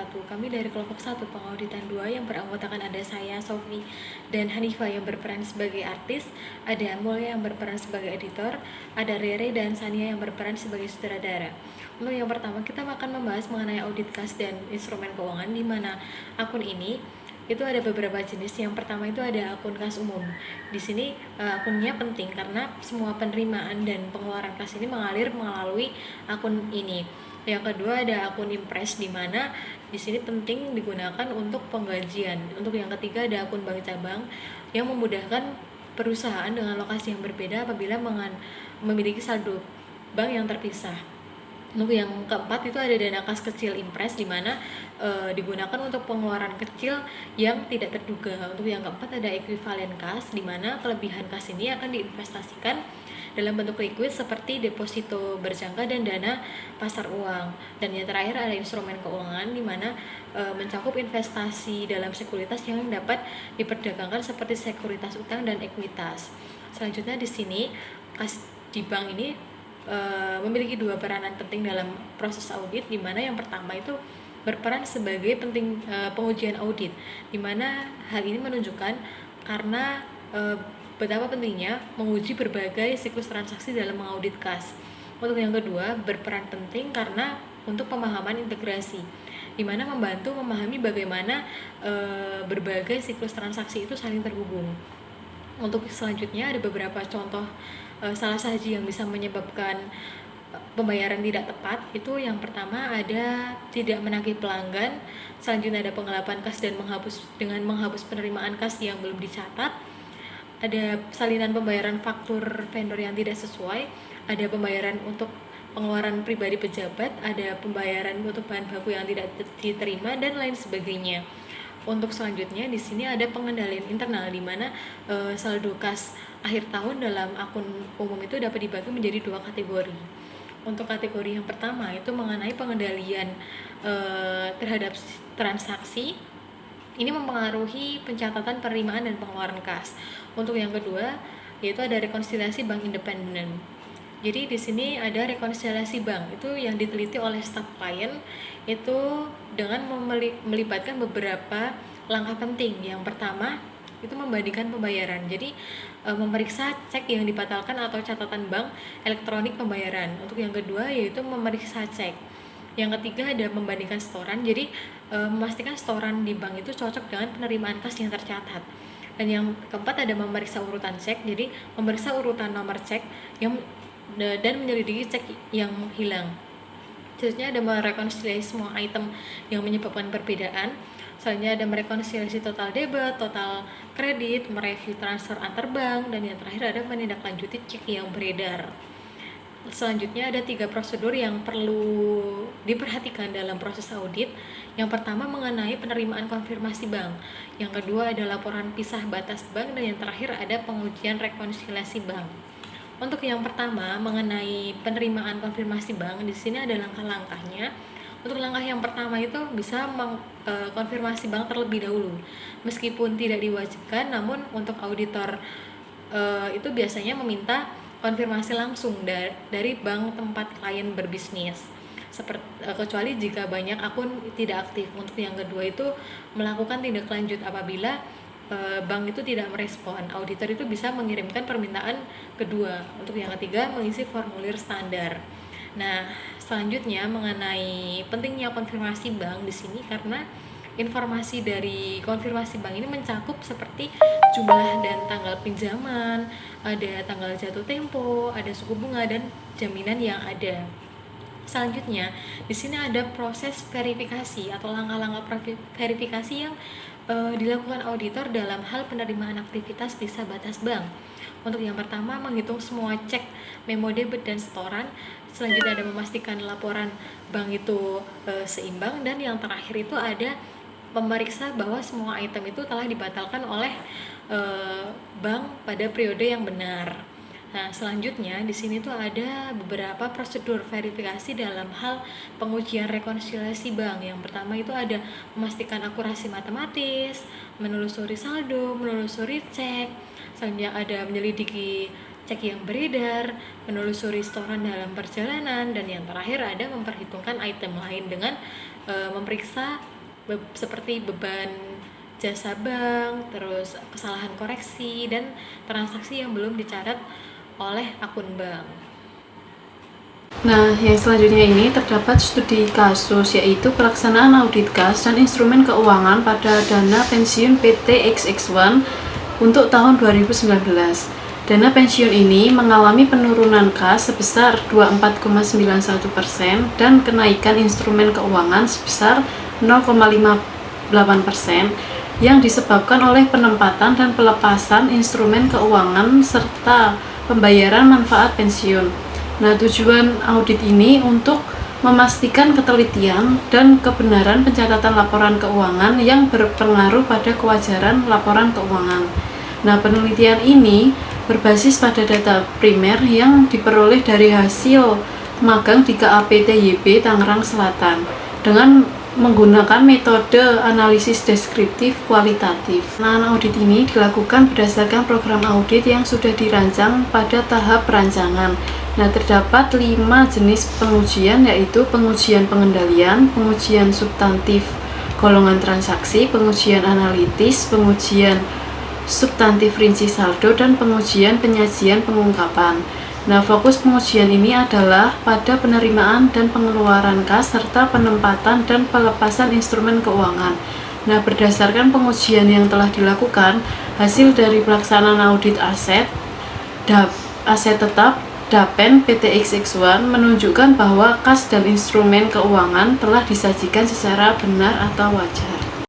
wabarakatuh. Kami dari kelompok 1 pengauditan 2 yang beranggotakan ada saya, Sofi, dan Hanifah yang berperan sebagai artis, ada Mulya yang berperan sebagai editor, ada Rere dan Sania yang berperan sebagai sutradara. Untuk yang pertama, kita akan membahas mengenai audit kas dan instrumen keuangan, di mana akun ini itu ada beberapa jenis. Yang pertama itu ada akun kas umum. Di sini akunnya penting karena semua penerimaan dan pengeluaran kas ini mengalir melalui akun ini. Yang kedua ada akun impres, di mana di sini penting digunakan untuk penggajian. Untuk yang ketiga ada akun bank cabang yang memudahkan perusahaan dengan lokasi yang berbeda apabila memiliki saldo bank yang terpisah. Untuk yang keempat itu ada dana kas kecil impres, di mana digunakan untuk pengeluaran kecil yang tidak terduga. Untuk yang keempat ada ekuivalen kas, di mana kelebihan kas ini akan diinvestasikan dalam bentuk liquid seperti deposito berjangka dan dana pasar uang. Dan yang terakhir ada instrumen keuangan, di mana mencakup investasi dalam sekuritas yang dapat diperdagangkan seperti sekuritas utang dan ekuitas. Selanjutnya di sini kas di bank ini memiliki dua peranan penting dalam proses audit, di mana yang pertama itu berperan sebagai pengujian audit, di mana hal ini menunjukkan karena betapa pentingnya menguji berbagai siklus transaksi dalam mengaudit kas. Untuk yang kedua, berperan penting karena untuk pemahaman integrasi, di mana membantu memahami bagaimana berbagai siklus transaksi itu saling terhubung. Untuk selanjutnya ada beberapa contoh salah saji yang bisa menyebabkan pembayaran tidak tepat. Itu yang pertama ada tidak menagih pelanggan, selanjutnya ada penggelapan kas dan menghapus penerimaan kas yang belum dicatat, ada salinan pembayaran faktur vendor yang tidak sesuai, ada pembayaran untuk pengeluaran pribadi pejabat, ada pembayaran untuk bahan baku yang tidak diterima, dan lain sebagainya. Untuk selanjutnya di sini ada pengendalian internal, di mana saldo kas akhir tahun dalam akun umum itu dapat dibagi menjadi dua kategori. Untuk kategori yang pertama itu mengenai pengendalian terhadap transaksi. Ini mempengaruhi pencatatan penerimaan dan pengeluaran kas. Untuk yang kedua yaitu ada rekonsiliasi bank independen. Jadi di sini ada rekonsiliasi bank itu yang diteliti oleh staf klien itu dengan melibatkan beberapa langkah penting. Yang pertama itu membandingkan pembayaran. Jadi memeriksa cek yang dibatalkan atau catatan bank elektronik pembayaran. Untuk yang kedua yaitu memeriksa cek. Yang ketiga ada membandingkan setoran. Jadi memastikan setoran di bank itu cocok dengan penerimaan kas yang tercatat. Dan yang keempat ada memeriksa urutan cek. Jadi memeriksa urutan nomor cek dan menyelidiki cek yang hilang. Selanjutnya ada merekonsiliasi semua item yang menyebabkan perbedaan. Selanjutnya ada merekonsiliasi total debit, total kredit, mereview transfer antar bank, dan yang terakhir ada menindaklanjuti cek yang beredar. Selanjutnya ada 3 prosedur yang perlu diperhatikan dalam proses audit. Yang pertama mengenai penerimaan konfirmasi bank, yang kedua ada laporan pisah batas bank, dan yang terakhir ada pengujian rekonsiliasi bank. Untuk yang pertama mengenai penerimaan konfirmasi bank, di sini ada langkah-langkahnya. Untuk langkah yang pertama itu bisa konfirmasi bank terlebih dahulu, meskipun tidak diwajibkan, namun untuk auditor itu biasanya meminta konfirmasi langsung dari bank tempat klien berbisnis, kecuali jika banyak akun tidak aktif. Untuk yang kedua itu melakukan tindak lanjut apabila bank itu tidak merespon, auditor itu bisa mengirimkan permintaan kedua. Untuk yang ketiga mengisi formulir standar. Nah, selanjutnya mengenai pentingnya konfirmasi bank di sini karena informasi dari konfirmasi bank ini mencakup seperti jumlah dan tanggal pinjaman, ada tanggal jatuh tempo, ada suku bunga dan jaminan yang ada. Selanjutnya, di sini ada proses verifikasi atau langkah-langkah verifikasi yang dilakukan auditor dalam hal penerimaan aktivitas pisah batas bank. Untuk yang pertama menghitung semua cek, memo debit dan setoran. Selanjutnya ada memastikan laporan bank itu seimbang, dan yang terakhir itu ada memeriksa bahwa semua item itu telah dibatalkan oleh bank pada periode yang benar. Nah, selanjutnya di sini tuh ada beberapa prosedur verifikasi dalam hal pengujian rekonsiliasi bank. Yang pertama itu ada memastikan akurasi matematis, menelusuri saldo, menelusuri cek. Selanjutnya ada menyelidiki cek yang beredar, menelusuri setoran dalam perjalanan, dan yang terakhir ada memperhitungkan item lain dengan memeriksa seperti beban jasa bank, terus kesalahan koreksi, dan transaksi yang belum dicatat oleh akun bank. Nah, yang selanjutnya ini terdapat studi kasus, yaitu pelaksanaan audit kas dan instrumen keuangan pada dana pensiun PT XX1 untuk tahun 2019. Dana pensiun ini mengalami penurunan kas sebesar 24,91% dan kenaikan instrumen keuangan sebesar 0,58% yang disebabkan oleh penempatan dan pelepasan instrumen keuangan serta pembayaran manfaat pensiun. Nah, tujuan audit ini untuk memastikan ketelitian dan kebenaran pencatatan laporan keuangan yang berpengaruh pada kewajaran laporan keuangan. Nah, penelitian ini berbasis pada data primer yang diperoleh dari hasil magang di KAPTYB Tangerang Selatan dengan menggunakan metode analisis deskriptif kualitatif. Audit ini dilakukan berdasarkan program audit yang sudah dirancang pada tahap perancangan. Nah, terdapat 5 jenis pengujian, yaitu pengujian pengendalian, pengujian substantif golongan transaksi, pengujian analitis, pengujian substantif rinci saldo, dan pengujian penyajian pengungkapan. Nah, fokus pengujian ini adalah pada penerimaan dan pengeluaran kas serta penempatan dan pelepasan instrumen keuangan. Nah, berdasarkan pengujian yang telah dilakukan, hasil dari pelaksanaan audit aset tetap DAPEN PT XX1 menunjukkan bahwa kas dan instrumen keuangan telah disajikan secara benar atau wajar.